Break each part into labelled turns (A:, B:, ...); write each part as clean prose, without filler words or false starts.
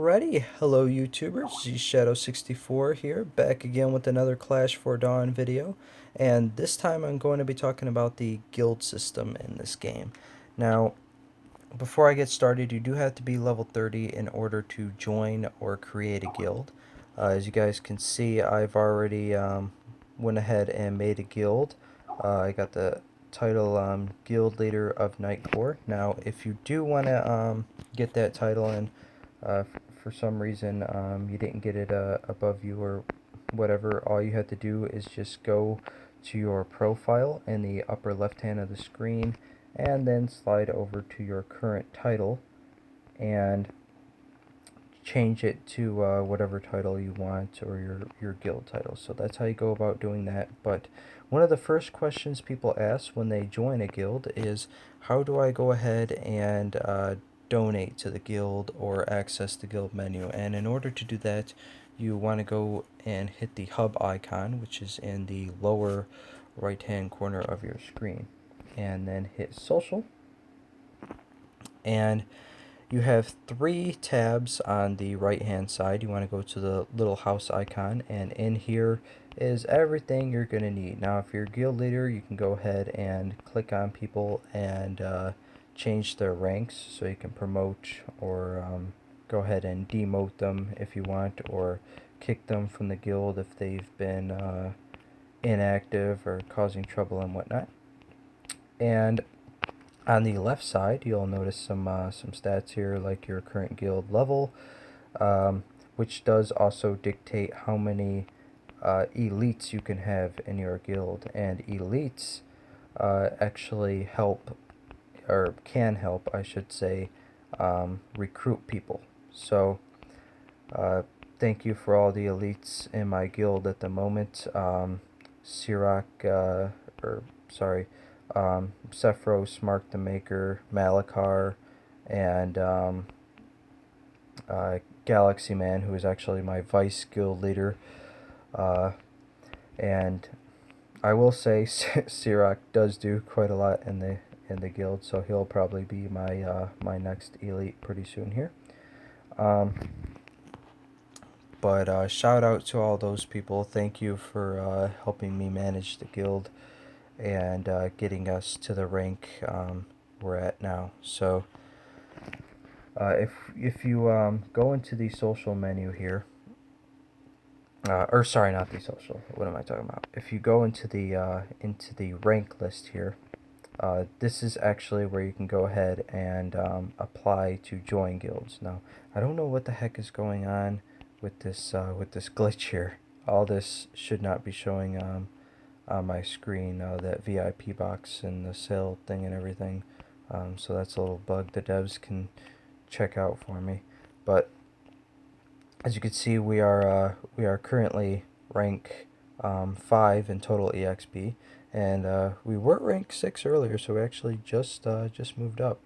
A: Alrighty, hello YouTubers, ZShadow64 here, back again with another Clash for Dawn video, and this time I'm going to be talking about the guild system in this game. Now, before I get started, you do have to be level 30 in order to join or create a guild. As you guys can see, I've already went ahead and made a guild. I got the title Guild Leader of Night Court. Now, if you do want to get that title and uh, for some reason you didn't get it above you or whatever, all you have to do is just go to your profile in the upper left hand of the screen and then slide over to your current title and change it to whatever title you want, or your guild title. So that's how you go about doing that. But one of the first questions people ask when they join a guild is, how do I go ahead and donate to the guild or access the guild menu? And in order to do that, you want to go and hit the hub icon, which is in the lower right hand corner of your screen, and then hit social. And you have three tabs on the right hand side. You want to go to the little house icon, and in here is everything you're going to need. Now, if you're a guild leader, you can go ahead and click on people and change their ranks, so you can promote or go ahead and demote them if you want, or kick them from the guild if they've been inactive or causing trouble and whatnot. And on the left side, you'll notice some stats here, like your current guild level, which does also dictate how many elites you can have in your guild. And elites actually help, or can help, I should say, recruit people. So thank you for all the elites in my guild at the moment. Sirak, or sorry, Sephiroth, Mark the Maker, Malakar, and Galaxy Man, who is actually my vice guild leader. And I will say Sirak does do quite a lot in the guild, so he'll probably be my my next elite pretty soon here. But shout out to all those people. Thank you for helping me manage the guild and getting us to the rank we're at now. So if you go into the social menu here, or sorry, not the social. What am I talking about? If you go into the rank list here, this is actually where you can go ahead and apply to join guilds. Now, I don't know what the heck is going on with this glitch here. All this should not be showing on my screen, that VIP box and the sale thing and everything. So that's a little bug the devs can check out for me. But as you can see, we are currently rank 5 in total EXP, and we were rank 6 earlier, so we actually just moved up.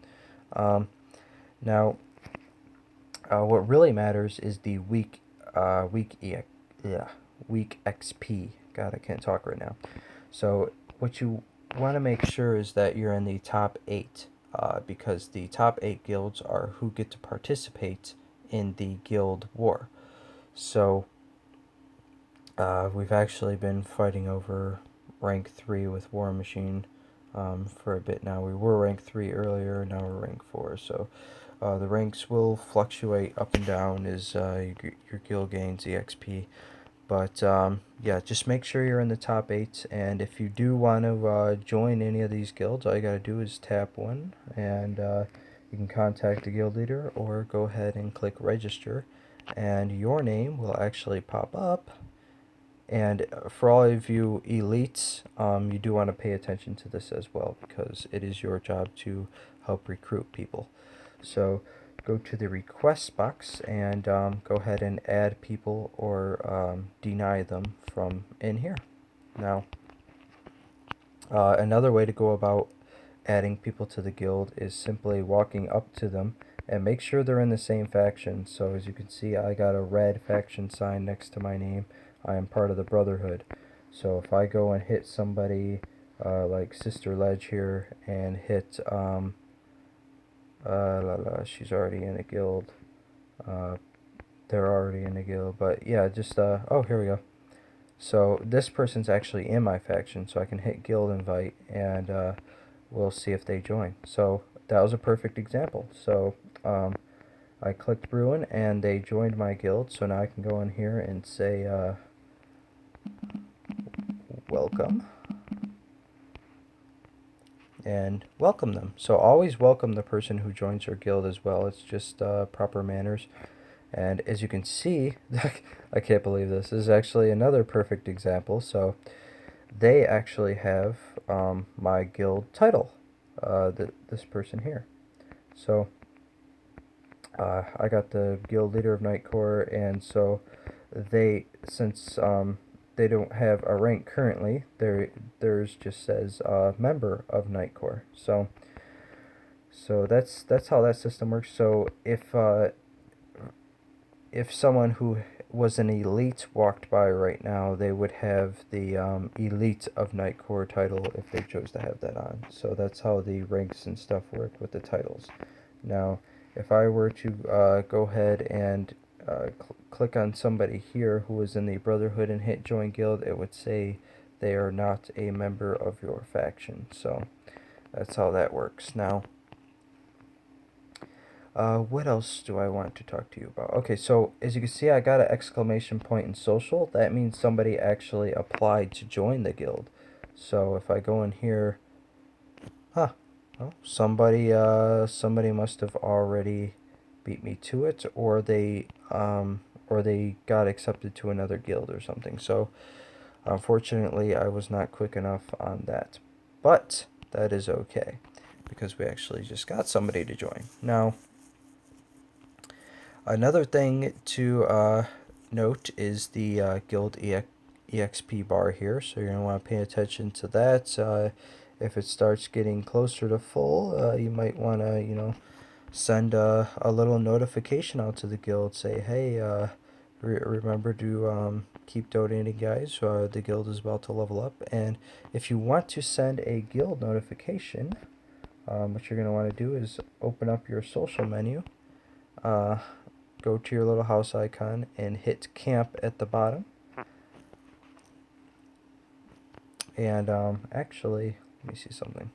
A: Now, what really matters is the week XP. God, I can't talk right now. So what you want to make sure is that you're in the top 8, because the top 8 guilds are who get to participate in the guild war. So we've actually been fighting over rank 3 with War Machine for a bit now. We were rank 3 earlier, now we're rank 4. So the ranks will fluctuate up and down as your guild gains EXP. But yeah, just make sure you're in the top 8, and if you do want to join any of these guilds, all you gotta do is tap 1, and you can contact the guild leader or go ahead and click register, and your name will actually pop up. And for all of you elites, you do want to pay attention to this as well, because it is your job to help recruit people. So go to the request box and go ahead and add people or deny them from in here. Now, another way to go about adding people to the guild is simply walking up to them and make sure they're in the same faction. So as you can see, I got a red faction sign next to my name. I am part of the Brotherhood. So if I go and hit somebody like Sister Ledge here and hit she's already in a guild. they're already in the guild. But yeah, just oh, here we go. So this person's actually in my faction, so I can hit guild invite, and we'll see if they join. So that was a perfect example. So I clicked Bruin, and they joined my guild. So now I can go in here and say welcome, and welcome them. So always welcome the person who joins your guild as well. It's just proper manners. And as you can see, I can't believe this. This is actually another perfect example. So they actually have my guild title, this person here. So I got the guild leader of Nightcore, and so since they don't have a rank currently, theirs just says member of Nightcore. So that's how that system works. So if someone who was an elite walked by right now, they would have the elite of Nightcore title if they chose to have that on. So that's how the ranks and stuff work with the titles. Now, if I were to go ahead and click on somebody here who is in the Brotherhood and hit join guild, it would say they are not a member of your faction. So that's how that works. Now, what else do I want to talk to you about? Okay, so as you can see, I got an exclamation point in social. That means somebody actually applied to join the guild. So if I go in here, huh, oh, somebody must have already beat me to it, or they got accepted to another guild or something. So unfortunately, I was not quick enough on that, but that is okay because we actually just got somebody to join. Now, another thing to note is the guild EXP bar here, so you're going to want to pay attention to that. If it starts getting closer to full, you might want to, send a little notification out to the guild. Say, hey, remember to keep donating, guys. The guild is about to level up. And if you want to send a guild notification, what you're going to want to do is open up your social menu. Go to your little house icon and hit camp at the bottom. And actually, let me see something.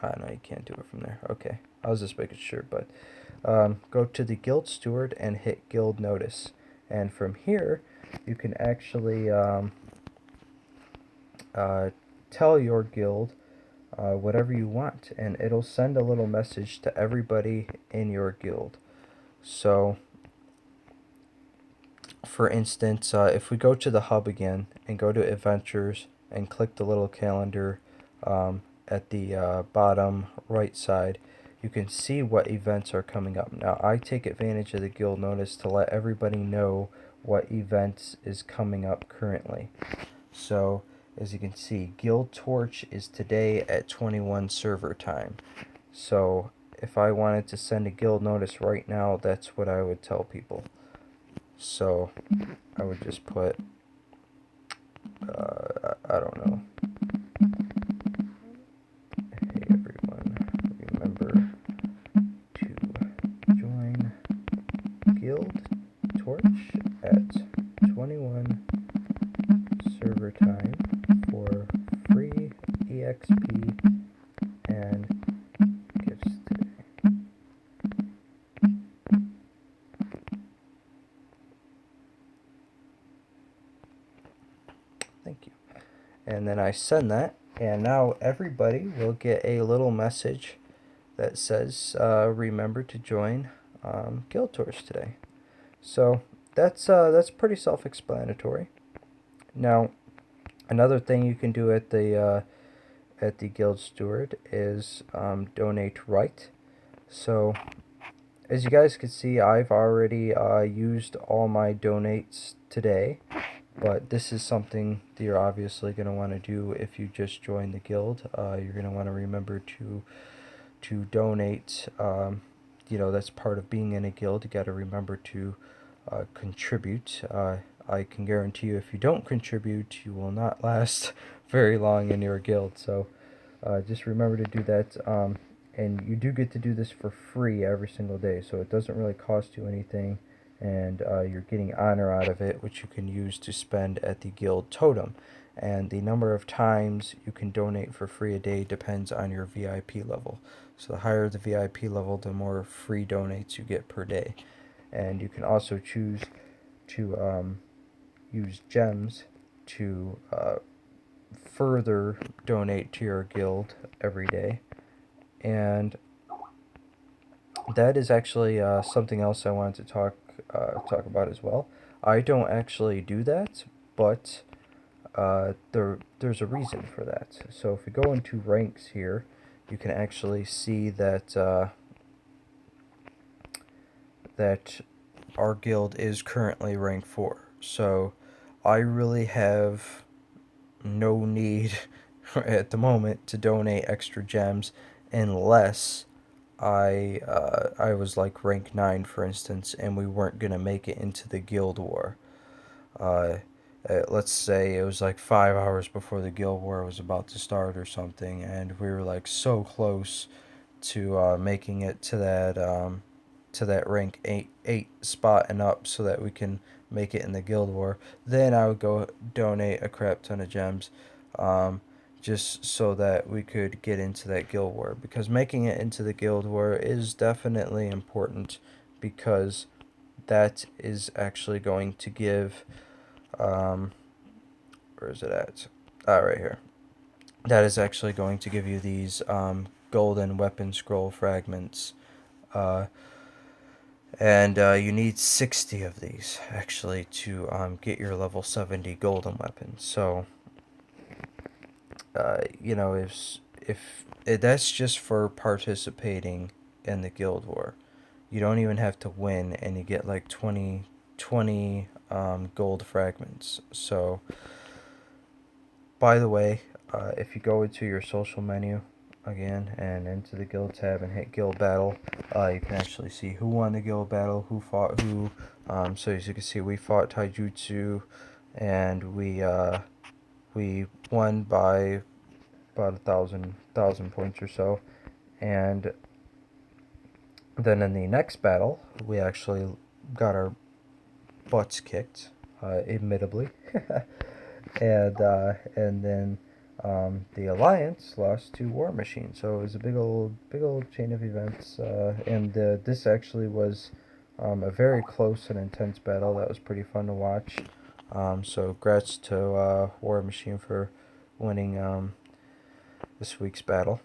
A: No, you can't do it from there. Okay, I was just making sure, but go to the guild steward and hit guild notice. And from here, you can actually tell your guild whatever you want, and it'll send a little message to everybody in your guild. So for instance, if we go to the hub again and go to adventures and click the little calendar at the bottom right side, you can see what events are coming up. Now I take advantage of the guild notice to let everybody know what events is coming up currently. So as you can see, Guild Torch is today at 21 server time. So if I wanted to send a guild notice right now, that's what I would tell people. So I would just put, I don't know, hey everyone, remember to join Guild Torch at 21 server time for free EXP and gifts today. Thank you. And then I send that, and now everybody will get a little message that says, remember to join Guild Torch today. So that's pretty self-explanatory. Now, another thing you can do at the Guild Steward is donate right. So as you guys can see, I've already used all my donates today, but this is something that you're obviously going to want to do if you just join the guild. You're going to want to remember to donate. That's part of being in a guild. You got to remember to contribute. I can guarantee you, if you don't contribute, you will not last very long in your guild. So just remember to do that. and you do get to do this for free every single day, so it doesn't really cost you anything, and you're getting honor out of it, which you can use to spend at the guild totem. And the number of times you can donate for free a day depends on your VIP level. So the higher the VIP level, the more free donates you get per day. And you can also choose to use gems to further donate to your guild every day. And that is actually something else I wanted to talk about as well. I don't actually do that, but there's a reason for that. So if we go into ranks here, you can actually see that that our guild is currently rank 4. So I really have no need at the moment to donate extra gems unless I was like rank 9 for instance, and we weren't gonna make it into the guild war. Uh, let's say it was like 5 hours before the guild war was about to start or something, and we were like so close to making it to that rank eight spot and up so that we can make it in the guild war. Then I would go donate a crap ton of gems, um, just so that we could get into that guild war, because making it into the guild war is definitely important, because that is actually going to give um, where is it at? Right here. That is actually going to give you these golden weapon scroll fragments. Uh, and you need 60 of these actually to get your level 70 golden weapon. So, you know, if that's just for participating in the guild war. You don't even have to win, and you get like 20 gold fragments. So, by the way, if you go into your social menu again and into the guild tab and hit guild battle, you can actually see who won the guild battle, who fought who. So as you can see, we fought Taijutsu, and we won by about 1,000 points or so. And then in the next battle, we actually got our butts kicked, admittably. And then the Alliance lost to War Machine. So it was a big old chain of events, and this actually was a very close and intense battle that was pretty fun to watch. So congrats to War Machine for winning this week's battle.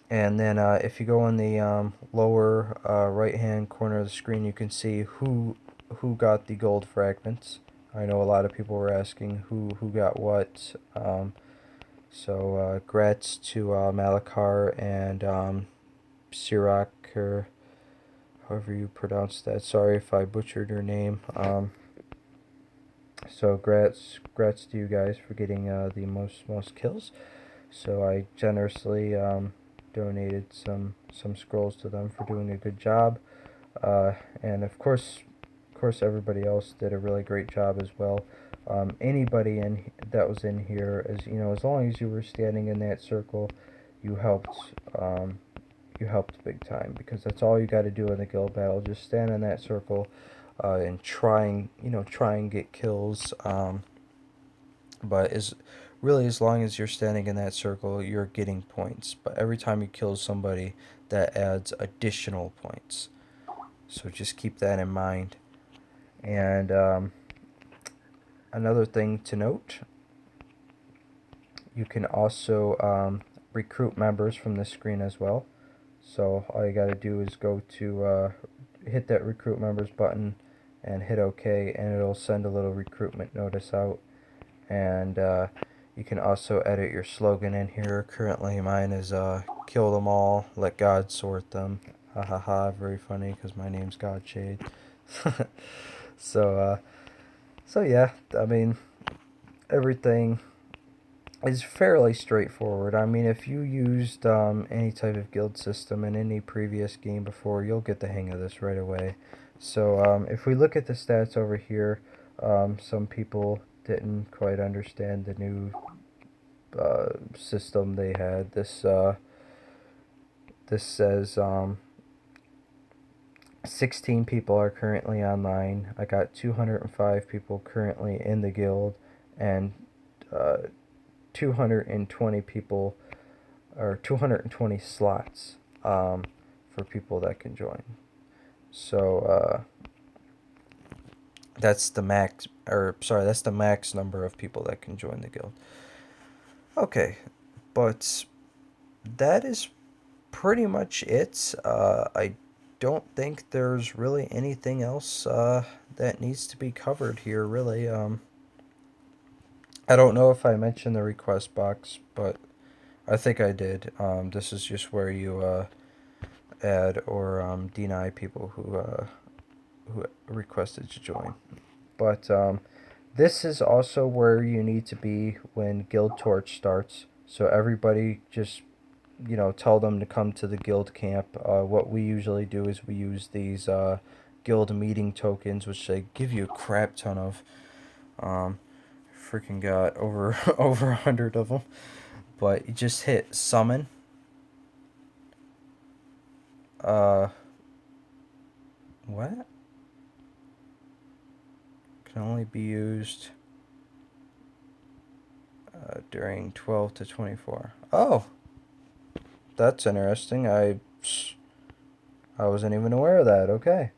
A: And then if you go in the lower right hand corner of the screen, you can see who got the gold fragments. I know a lot of people were asking who got what. So grats to Malakar and Sirak, or however you pronounce that. Sorry if I butchered your name. So grats to you guys for getting the most kills. So I generously donated some scrolls to them for doing a good job, and of course everybody else did a really great job as well. Anybody that was in here, as you know, as long as you were standing in that circle, you helped. You helped big time, because that's all you got to do in the guild battle. Just stand in that circle and try and get kills. But as long as you're standing in that circle, you're getting points. But every time you kill somebody, that adds additional points. So just keep that in mind. And another thing to note, you can also recruit members from this screen as well. So all you got to do is go to hit that recruit members button and hit OK, and it'll send a little recruitment notice out. And you can also edit your slogan in here. Currently mine is kill them all, let God sort them. Ha ha ha, very funny because my name's Godshade. So so yeah, I mean, everything is fairly straightforward. I mean, if you used any type of guild system in any previous game before, you'll get the hang of this right away. So if we look at the stats over here, some people didn't quite understand the new system they had. this says 16 people are currently online. I got 205 people currently in the guild, and 220 people, or 220 slots for people that can join. So that's the max, or sorry, that's the max number of people that can join the guild. Okay, but that is pretty much it. I don't think there's really anything else that needs to be covered here, really. I don't know if I mentioned the request box, but I think I did. This is just where you add or deny people who requested to join. But this is also where you need to be when Guild Torch starts. So everybody just, tell them to come to the guild camp. What we usually do is we use these guild meeting tokens, which they give you a crap ton of. Freaking got over over 100 of them. But you just hit summon. Uh, what? Can only be used during 12 to 24. Oh, that's interesting. I wasn't even aware of that. Okay.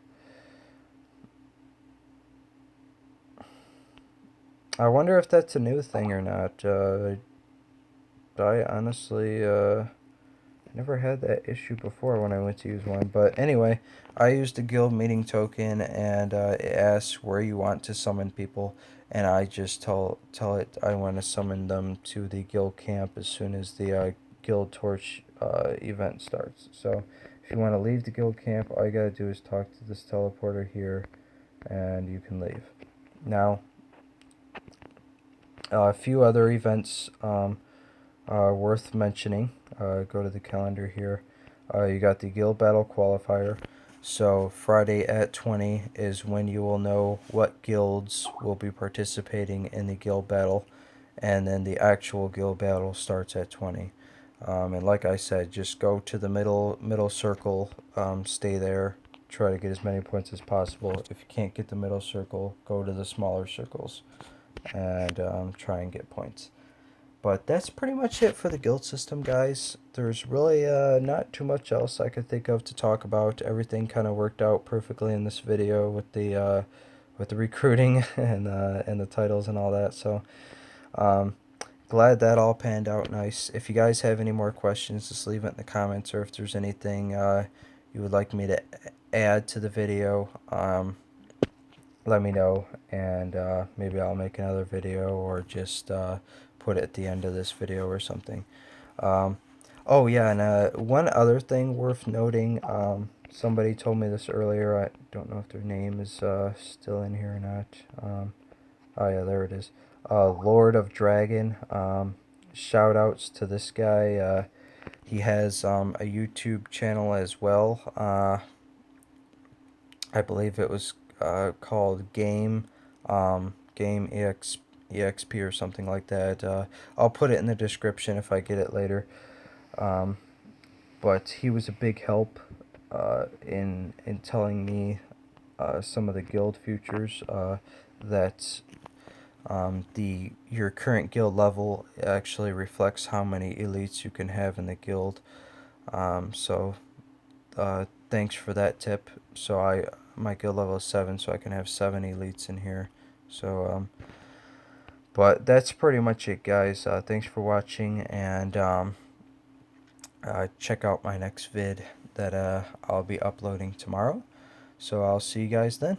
A: I wonder if that's a new thing or not. I honestly never had that issue before when I went to use one. But anyway, I used a guild meeting token, and it asks where you want to summon people, and I just tell it I want to summon them to the guild camp as soon as the guild torch event starts. So if you want to leave the guild camp, all you gotta do is talk to this teleporter here, and you can leave. Now, a few other events worth mentioning. Go to the calendar here. You got the guild battle qualifier. So Friday at 20 is when you will know what guilds will be participating in the guild battle, and then the actual guild battle starts at 20. And like I said, just go to the middle circle, stay there, try to get as many points as possible. If you can't get the middle circle, go to the smaller circles and try and get points. But that's pretty much it for the guild system, guys. There's really not too much else I could think of to talk about. Everything kind of worked out perfectly in this video with the recruiting and the titles and all that. So um, glad that all panned out nice. If you guys have any more questions, just leave it in the comments, or if there's anything you would like me to add to the video, let me know, and maybe I'll make another video, or just put it at the end of this video or something. Oh yeah, and one other thing worth noting, somebody told me this earlier. I don't know if their name is still in here or not. Oh yeah, there it is. Lord of Dragon. Shout outs to this guy. He has a YouTube channel as well. I believe it was called Game EXP or something like that. I'll put it in the description if I get it later. But he was a big help in telling me some of the guild futures, that your current guild level actually reflects how many elites you can have in the guild. So thanks for that tip. So my guild level is 7, so I can have 7 elites in here. So but that's pretty much it, guys. Thanks for watching, and check out my next vid that I'll be uploading tomorrow. So I'll see you guys then.